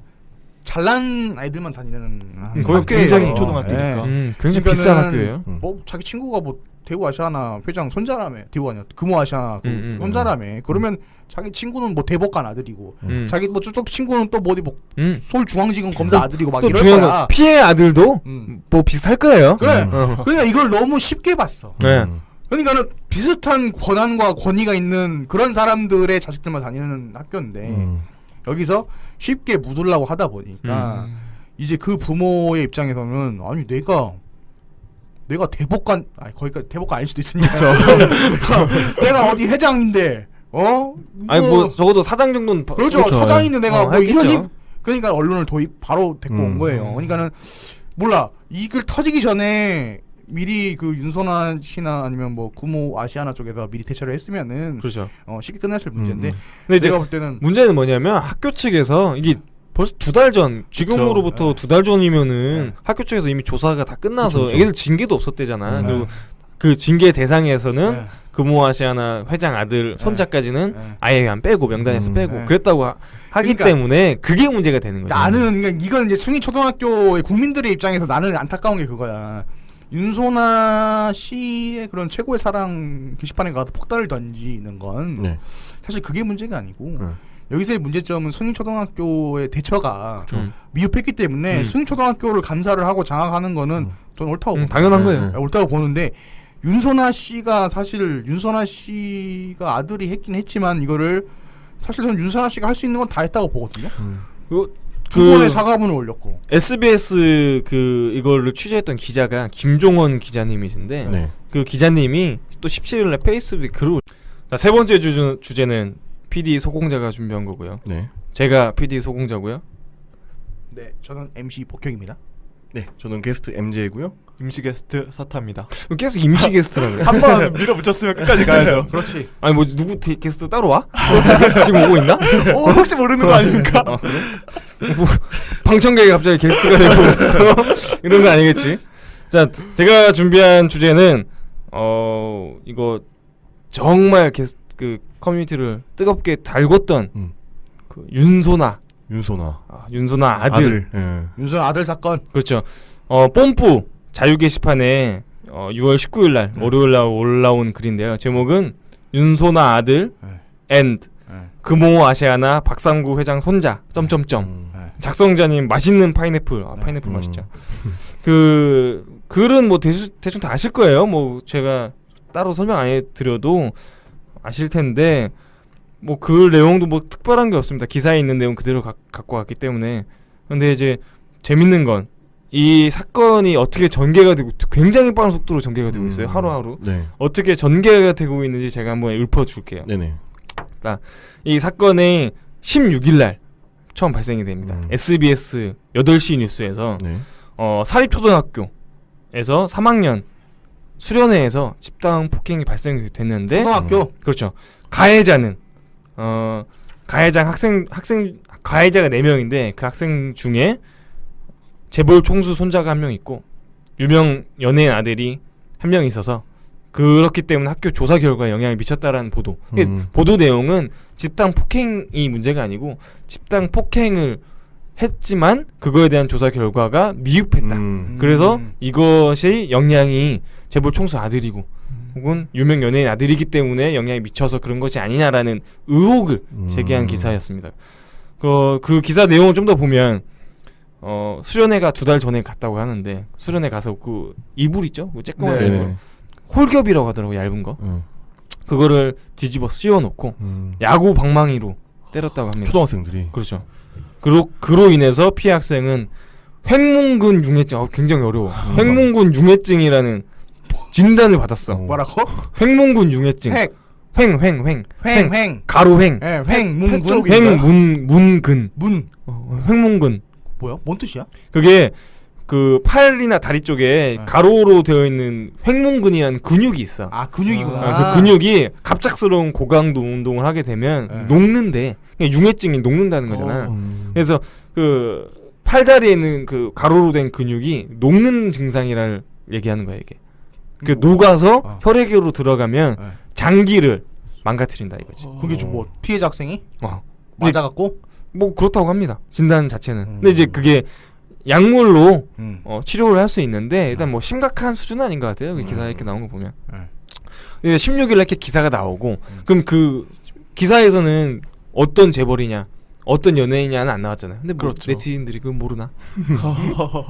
잘난 아이들만 다니는 거기 학교예요. 굉장히 초등학교니까. 굉장히 그러니까는 비싼 학교예요. 뭐 자기 친구가 뭐 대우 아시아나 회장 손자라며, 대우 아니야, 금호 아시아나 손자라며. 그러면 자기 친구는 뭐 대법관 아들이고, 자기 뭐 저쪽 친구는 또 뭐 서울중앙지검 검사 아들이고 막 또 이럴 중요한 거야. 건 피해 아들도 뭐 비슷할 거예요. 그래. 그러니까 이걸 너무 쉽게 봤어. 네. 그러니까는 비슷한 권한과 권위가 있는 그런 사람들의 자식들만 다니는 학교인데 여기서 쉽게 묻으려고 하다 보니까 이제 그 부모의 입장에서는 아니 내가 대법관, 거기까지 대법관 아닐 수도 있으니까 내가 어디 회장인데 아니 뭐 적어도 사장 정도는 그렇죠. 사장인데 내가 뭐 했겠죠. 이런 그러니까 언론을 도입 바로 데리고 온 거예요. 그러니까는 몰라 이걸 터지기 전에 미리 그 윤선아 씨나 아니면 뭐 구모 아시아나 쪽에서 미리 대처를 했으면은 그렇죠. 쉽게 끝났을 문제인데 근데 이제 내가 볼 때는 문제는 뭐냐면 학교 측에서 이게 벌써 2달 전, 지금으로부터 2달 전이면은 학교 측에서 이미 조사가 다 끝나서 그쵸. 애들 징계도 없었대잖아. 그리고 그 징계 대상에서는 금호 아시아나 회장 아들 손자까지는 아예 안 빼고 명단에서 빼고 그랬다고 하기 그러니까 때문에 그게 문제가 되는 거죠. 나는 그러니까 이건 이제 숭이초등학교의 국민들의 입장에서 나는 안타까운 게 그거야. 윤소나 씨의 그런 최고의 사랑 게시판에 가서 폭탄을 던지는 건 네. 사실 그게 문제가 아니고 여기서의 문제점은 숭이초등학교의 대처가 미흡했기 때문에 숭이초등학교를 감사를 하고 장악하는 거는 저는 옳다고 봅니다. 당연한 거예요. 옳다고 보는데 윤소나 씨가 사실 윤소나 씨가 아들이 했긴 했지만 이거를 사실 저는 윤소나 씨가 할 수 있는 건 다 했다고 보거든요. 두 번의 사과문을 올렸고 SBS 이거를 취재했던 기자가 김종원 기자님이신데 네. 그 기자님이 또 17일날 페이스북에 글을 자, 세 번째 주제는 PD 소공자가 준비한 거고요. 네. 제가 PD 소공자고요. 네, 저는 MC 복형입니다. 네. 저는 게스트 MJ고요. 임시 게스트 사타입니다. 계속 임시 게스트라 그래. 한 번 밀어붙였으면 끝까지 가야죠. 그렇지. 아니 뭐 누구 게스트 따로 와? 지금 오고 있나? 혹시 모르는 거 아닙니까? 뭐, 방청객이 갑자기 게스트가 되고 이런 거 아니겠지? 자, 제가 준비한 주제는 이거 정말 그 커뮤니티를 뜨겁게 달궜던 그 윤소나 아들. 윤소나 아들 사건. 그렇죠. 뽐뿌 자유 게시판에 6월 19일 날 월요일 날 올라온 글인데요. 제목은 윤소나 아들 and 금호 아시아나 박상구 회장 손자 점점점 작성자님 맛있는 파인애플 파인애플 맛있죠. 그 글은 뭐 대충 다 아실 거예요. 뭐 제가 따로 설명 안 해드려도 아실 텐데 뭐 그 내용도 뭐 특별한 게 없습니다. 기사에 있는 내용 그대로 갖고 왔기 때문에. 근데 이제 재밌는 건 이 사건이 어떻게 전개가 되고 굉장히 빠른 속도로 전개가 되고 있어요. 하루하루. 네. 어떻게 전개가 되고 있는지 제가 한번 읊어줄게요. 네네. 이 사건이 16일 날 처음 발생이 됩니다. SBS 8시 뉴스에서 네. 사립초등학교에서 3학년 수련회에서 집단 폭행이 발생이 됐는데 초등학교. 그렇죠. 가해자는 가해자가 4명인데 그 학생 중에 재벌 총수 손자가 한 명 있고 유명 연예인 아들이 한 명 있어서 그렇기 때문에 학교 조사 결과에 영향을 미쳤다라는 보도. 보도 내용은 집단 폭행이 문제가 아니고 집단 폭행을 했지만 그거에 대한 조사 결과가 미흡했다. 그래서 이것이 영향이 재벌 총수 아들이고 혹은 유명 연예인 아들이기 때문에 영향이 미쳐서 그런 것이 아니냐라는 의혹을 제기한 기사였습니다. 그 기사 내용을 좀 더 보면 수련회가 2달 전에 갔다고 하는데 수련회 가서 그 이불 있죠? 그 쬐끄만 네. 이불. 홀겹이라고 하더라고 얇은 거. 그거를 뒤집어 씌워놓고 야구 방망이로 때렸다고 합니다. 초등학생들이. 그렇죠. 그로 인해서 피해 학생은 횡문근 융해증, 굉장히 어려워. 횡문근 융해증이라는 진단을 받았어. 뭐라고? 횡문근 융해증. 핵. 횡. 가로횡. 예, 횡문군. 횡문근. 문. 횡문근. 뭐야? 뭔 뜻이야? 그게 그 팔이나 다리 쪽에 네. 가로로 되어 있는 횡문근이라는 근육이 있어. 아, 근육이구나. 그 근육이 갑작스러운 고강도 운동을 하게 되면 네. 녹는데 그러니까 융해증이 녹는다는 거잖아. 그래서 그 팔다리에 있는 그 가로로 된 근육이 녹는 증상이라를 얘기하는 거야 이게. 그 녹아서 혈액으로 들어가면 네. 장기를 망가뜨린다 이거지. 그게 좀 뭐 피해자 학생이 어. 맞아갖고? 뭐 그렇다고 합니다. 진단 자체는. 근데 음. 이제 그게 약물로 음. 치료를 할 수 있는데 일단 뭐 심각한 수준은 아닌 것 같아요. 그 기사에 이렇게 나온 거 보면. 16일에 이렇게 기사가 나오고 그럼 그 기사에서는 어떤 재벌이냐 어떤 연예인이냐는 안 나왔잖아요. 근데 뭐 그렇죠. 네티즌들이 그건 모르나?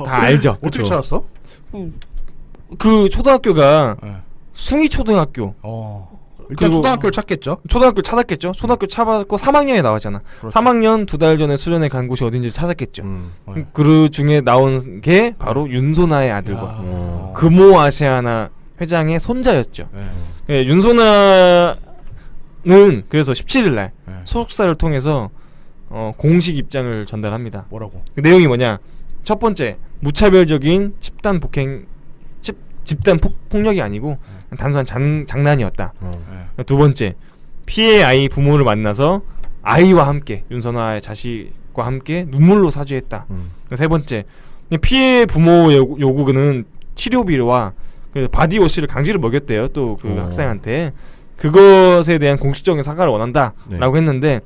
다 알죠. 어떻게 그쵸. 찾았어? 그 초등학교가 네. 숭이 초등학교. 일단 그리고- 초등학교를 찾겠죠. 초등학교 찾았겠죠. 초등학교 찾았고 3학년에 나왔잖아. 그렇죠. 3학년 2달 전에 수련회 간 곳이 어딘지 찾았겠죠. 네. 그 중에 나온 게 바로 윤소나의 아들과 야. 금호 아시아나 회장의 손자였죠. 네. 예, 윤소나는 그래서 17일 날 네. 소속사를 통해서 공식 입장을 전달합니다. 뭐라고? 그 내용이 뭐냐? 첫 번째, 무차별적인 집단 폭력이 아니고 단순한 장난이었다. 두 번째, 피해 아이 부모를 만나서 아이와 함께 윤선아의 자식과 함께 눈물로 사죄했다. 세 번째, 피해 부모 요구는 치료비와 그 바디워시를 강제로 먹였대요. 또 그 학생한테 그것에 대한 공식적인 사과를 원한다라고 했는데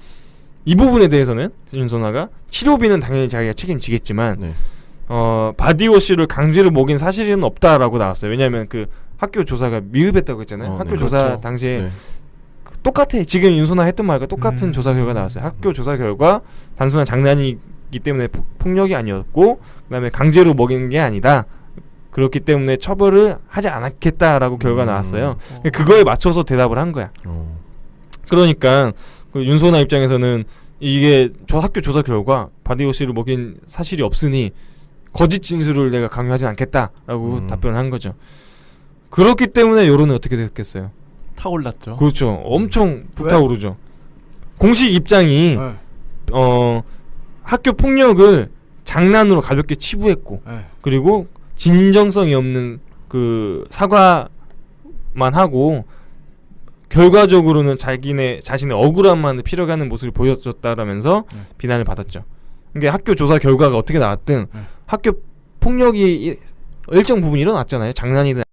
이 부분에 대해서는 윤선아가 치료비는 당연히 자기가 책임지겠지만 바디워시를 강제로 먹인 사실은 없다라고 나왔어요. 왜냐하면 그 학교 조사가 미흡했다고 했잖아요. 학교 네. 조사 그렇죠. 당시에 똑같아. 지금 윤선아 했던 말과 똑같은 조사 결과 나왔어요. 학교 조사 결과 단순한 장난이기 때문에 폭력이 아니었고 그다음에 강제로 먹인 게 아니다. 그렇기 때문에 처벌을 하지 않았겠다라고 결과 나왔어요. 그거에 맞춰서 대답을 한 거야. 그러니까 그 윤선아 입장에서는 이게 학교 조사 결과 바디워시를 먹인 사실이 없으니 거짓 진술을 내가 강요하진 않겠다라고 답변을 한 거죠. 그렇기 때문에 여론은 어떻게 됐겠어요? 타올랐죠. 그렇죠. 엄청 불타오르죠. 공식 입장이 네. 학교 폭력을 장난으로 가볍게 치부했고 네. 그리고 진정성이 없는 그 사과만 하고 결과적으로는 자신의 억울함만 필요가는 모습을 보여줬다라면서 비난을 받았죠. 그러니까 학교 조사 결과가 어떻게 나왔든 학교 폭력이 일정 부분 일어났잖아요. 장난이든